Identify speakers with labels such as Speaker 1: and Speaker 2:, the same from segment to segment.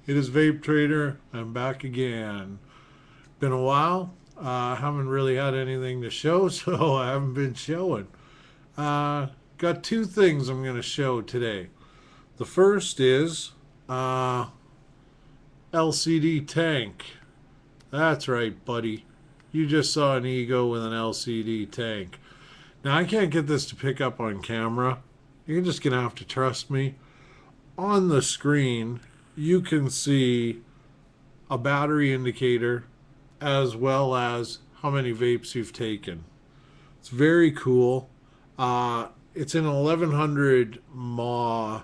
Speaker 1: It is Vapetrader. I'm back again. Been a while. Haven't really had anything to show, so I haven't been showing. Got two things I'm going to show today. The first is uh, LCD tank. That's right, buddy. You just saw an ego with an LCD tank. Now, I can't get this to pick up on camera. You're just going to have to trust me. On the screen, you can see a battery indicator as well as how many vapes you've taken. It's very cool. It's an 1100 mAh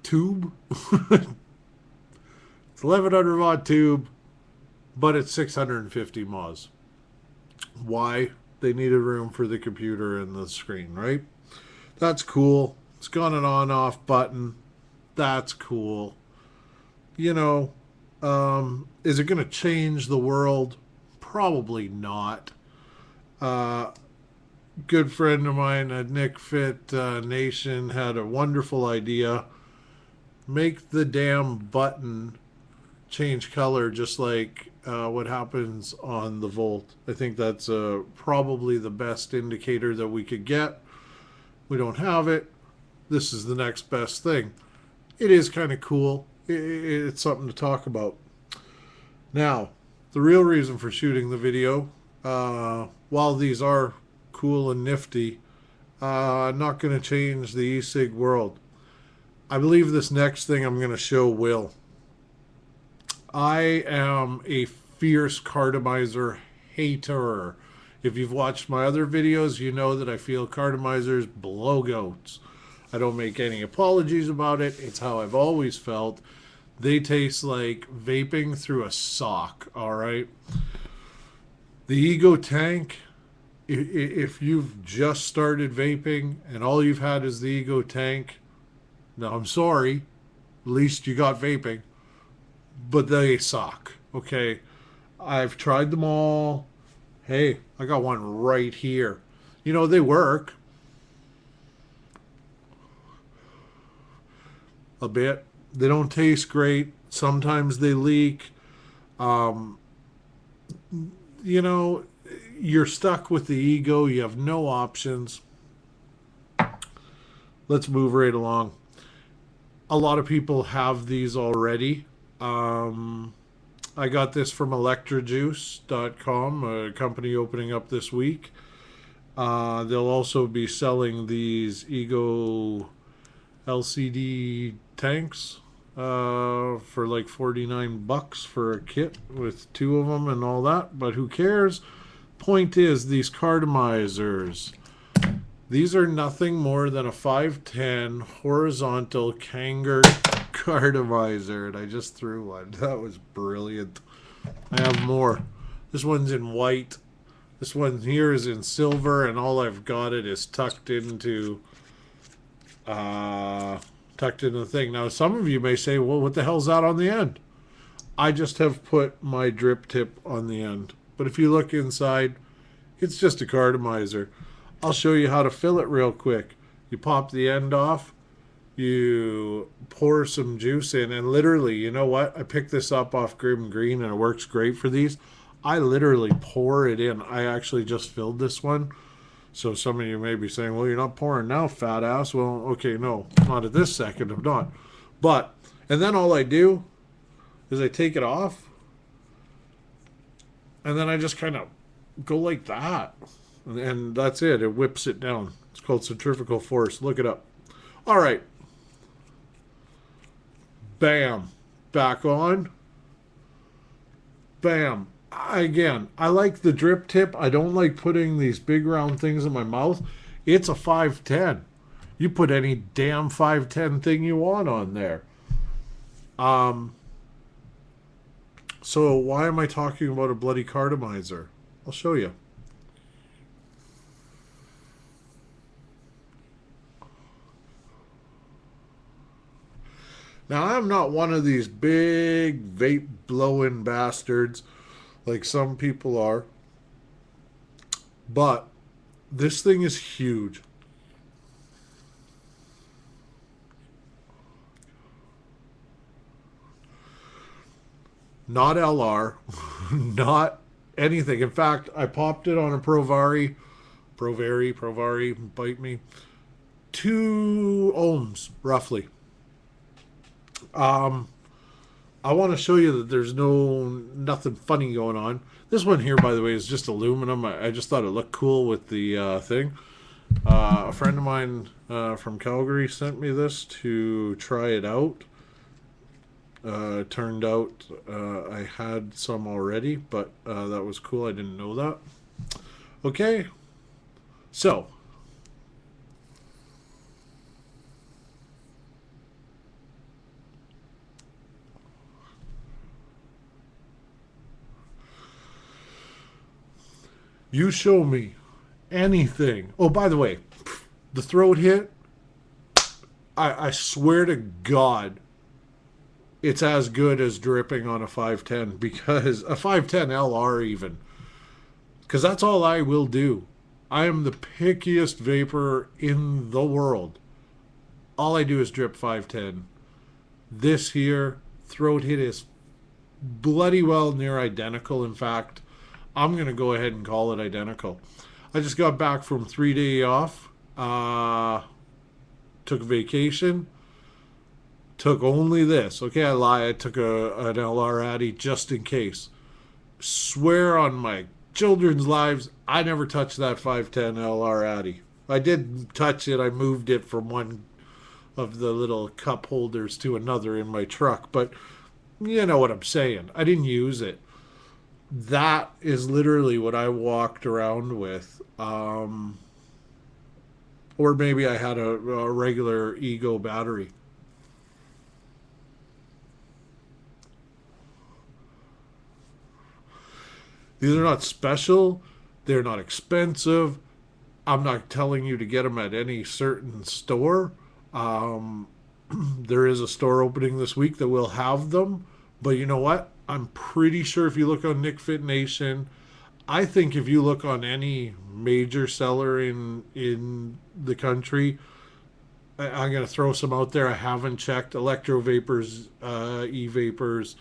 Speaker 1: tube. It's 1100 mAh tube, but it's 650 mAhs. Why? They needed room for the computer and the screen, right? That's cool. It's got an on-off button. That's cool. You know, is it going to change the world? Probably not. Good friend of mine at Nick Fit Nation had a wonderful idea. Make the damn button change color just like what happens on the Volt. I think that's probably the best indicator that we could get. We don't have it. This is the next best thing. It is kind of cool. It's something to talk about. Now, the real reason for shooting the video, while these are cool and nifty, not going to change the e-cig world. I believe this next thing I'm going to show will. I am a fierce cartomizer hater. If you've watched my other videos, you know that I feel cartomizers blow goats. I don't make any apologies about it. It's how I've always felt. They taste like vaping through a sock, all right? The Ego Tank, if you've just started vaping and all you've had is the Ego Tank, now I'm sorry, at least you got vaping, but they suck, okay? I've tried them all. Hey, I got one right here. You know, they work a bit. They don't taste great. Sometimes they leak. Um, you know, you're stuck with the ego. You have no options. Let's move right along. A lot of people have these already. I got this from electrojuice.com, a company opening up this week. They'll also be selling these Ego LCD tanks for like 49 bucks for a kit with two of them and all that, but who cares? Point is, these cartomizers, these are nothing more than a 510 horizontal Kanger cartomizer, and I just threw one. That was brilliant. I have more. This one's in white. This one here is in silver, and all I've got it is tucked into the thing. Now, some of you may say, well, what the hell's that on the end? I just have put my drip tip on the end. But if you look inside, it's just a cartomizer. I'll show you how to fill it real quick. You pop the end off, you pour some juice in, and literally, you know what? I picked this up off Grim Green, and it works great for these. I literally pour it in. I actually just filled this one. So some of you may be saying, well, you're not pouring now, fat ass. Well, okay, no, not at this second, I'm not. But, and then all I do is I take it off, and then I just kind of go like that. And that's it. It whips it down. It's called centrifugal force. Look it up. All right. Bam. Back on. Bam. Again, I like the drip tip. I don't like putting these big round things in my mouth. It's a 510. You put any damn 510 thing you want on there. So why am I talking about a bloody cartomizer? I'll show you. Now, I'm not one of these big vape blowing bastards like some people are, but this thing is huge. not LR, not anything. In fact, I popped it on a Provari, bite me, 2 ohms roughly. I want to show you that there's nothing funny going on. This one here, by the way, is just aluminum. I just thought it looked cool with the thing. A friend of mine from Calgary sent me this to try it out. Turned out I had some already, but that was cool. I didn't know that. Okay, so you show me anything. Oh, by the way, the throat hit, I swear to God, it's as good as dripping on a 510, because a 510 LR even, because that's all I will do. I am the pickiest vapor in the world. All I do is drip 510. This here, throat hit, is bloody well near identical. In fact, I'm going to go ahead and call it identical. I just got back from 3-day off. Took vacation. Took only this. Okay, I lie. I took an LR Addy just in case. Swear on my children's lives, I never touched that 510 LR Addy. I did touch it. I moved it from one of the little cup holders to another in my truck. But you know what I'm saying. I didn't use it. That is literally what I walked around with. Or maybe I had a regular Ego battery. These are not special. They're not expensive. I'm not telling you to get them at any certain store. There is a store opening this week that will have them. But you know what? I'm pretty sure if you look on Nick Fit Nation, I think if you look on any major seller in the country, I'm going to throw some out there. I haven't checked. Electro Vapors, E-Vapors.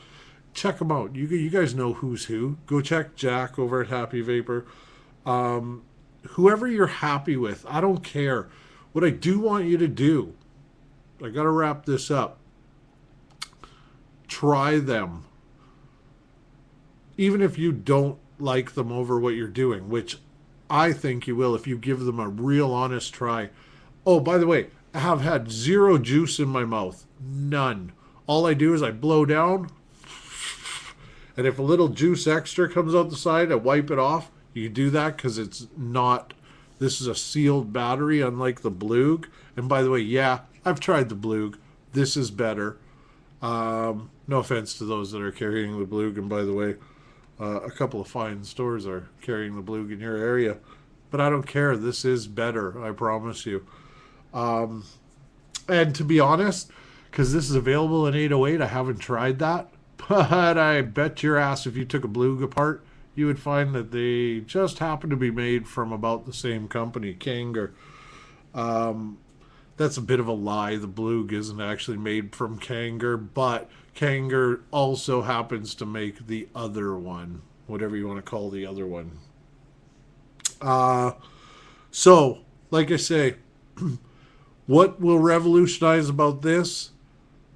Speaker 1: Check them out. You guys know who's who. Go check Jack over at Happy Vapor. Whoever you're happy with, I don't care. What I do want you to do, I got to wrap this up. Try them. Even if you don't like them over what you're doing, which I think you will if you give them a real honest try. Oh, by the way, I have had 0 juice in my mouth. None. All I do is I blow down, and if a little juice extra comes out the side, I wipe it off. You do that because it's not, this is a sealed battery, unlike the Blug. And by the way, yeah, I've tried the Blug. This is better. No offense to those that are carrying the Blug, and by the way, a couple of fine stores are carrying the Blug in your area. But I don't care. This is better, I promise you. And to be honest, because this is available in 808, I haven't tried that. But I bet your ass if you took a Blug apart, you would find that they just happen to be made from about the same company, Kanger. That's a bit of a lie. The Blug isn't actually made from Kanger, but Kanger also happens to make the other one, whatever you want to call the other one. So, like I say, what will revolutionize about this?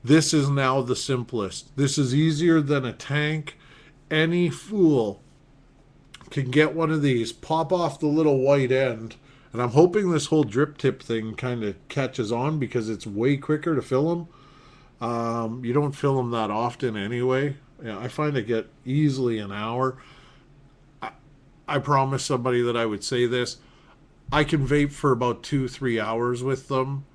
Speaker 1: This is now the simplest. This is easier than a tank. Any fool can get one of these, pop off the little white end, and I'm hoping this whole drip tip thing kind of catches on because it's way quicker to fill them. You don't fill them that often anyway. Yeah, I find I get easily an hour. I promised somebody that I would say this. I can vape for about 2-3 hours with them.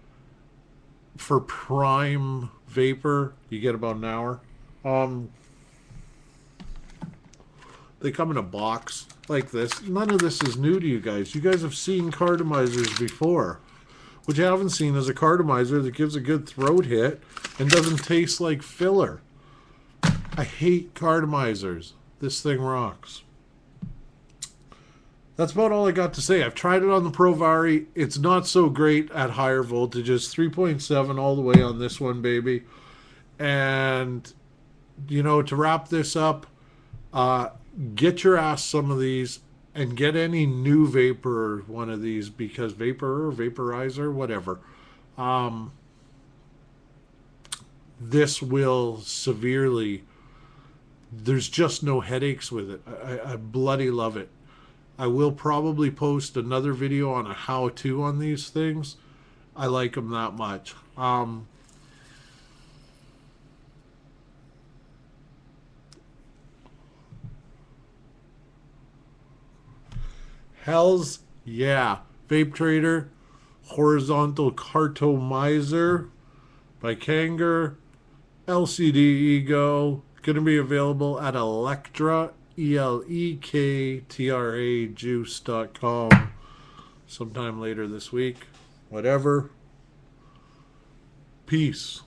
Speaker 1: For prime vapor, you get about an hour. They come in a box like this. None of this is new to you guys. You guys have seen cartomizers before. What you haven't seen is a cartomizer that gives a good throat hit and doesn't taste like filler. I hate cartomizers. This thing rocks. That's about all I got to say. I've tried it on the Provari. It's not so great at higher voltages. 3.7 all the way on this one, baby. And to wrap this up, get your ass some of these and get any new vapor one of these, because vaporizer, whatever. Um, this will severely, there's just no headaches with it. I bloody love it. I will probably post another video on a how-to on these things. I like them that much. Hells yeah. Vapetrader, horizontal cartomizer by Kanger, LCD Ego. Going to be available at Electra, ELEKTRA juice.com sometime later this week. Whatever. Peace.